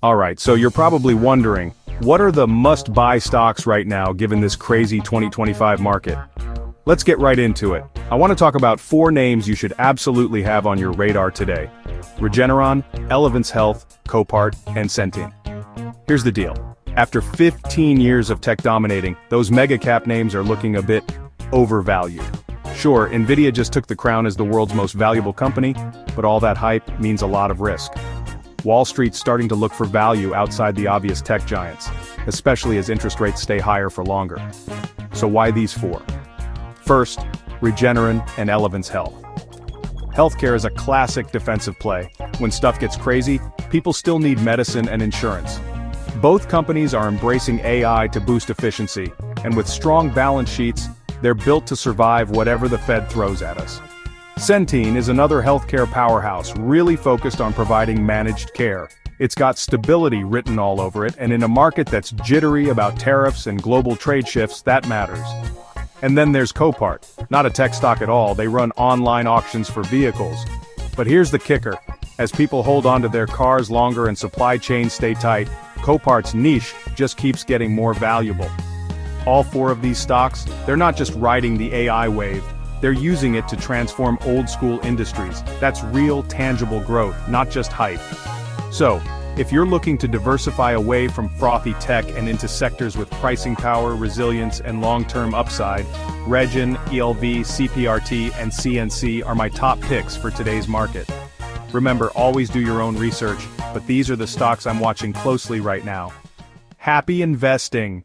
Alright, so you're probably wondering, what are the must-buy stocks right now given this crazy 2025 market? Let's get right into it. I want to talk about 4 names you should absolutely have on your radar today. Regeneron, Elevance Health, Copart, and Centene. Here's the deal. After 15 years of tech dominating, those mega-cap names are looking a bit overvalued. Sure, Nvidia just took the crown as the world's most valuable company, but all that hype means a lot of risk. Wall Street's starting to look for value outside the obvious tech giants, especially as interest rates stay higher for longer. So why these 4? First, Regeneron and Elevance Health. Healthcare is a classic defensive play. When stuff gets crazy, people still need medicine and insurance. Both companies are embracing AI to boost efficiency, and with strong balance sheets, they're built to survive whatever the Fed throws at us. Centene is another healthcare powerhouse, really focused on providing managed care. It's got stability written all over it, and in a market that's jittery about tariffs and global trade shifts, that matters. And then there's Copart, not a tech stock at all. They run online auctions for vehicles. But here's the kicker. As people hold on to their cars longer and supply chains stay tight, Copart's niche just keeps getting more valuable. All 4 of these stocks, they're not just riding the AI wave, they're using it to transform old-school industries. That's real, tangible growth, not just hype. So, if you're looking to diversify away from frothy tech and into sectors with pricing power, resilience, and long-term upside, REGN, ELV, CPRT, and CNC are my top picks for today's market. Remember, always do your own research, but these are the stocks I'm watching closely right now. Happy investing!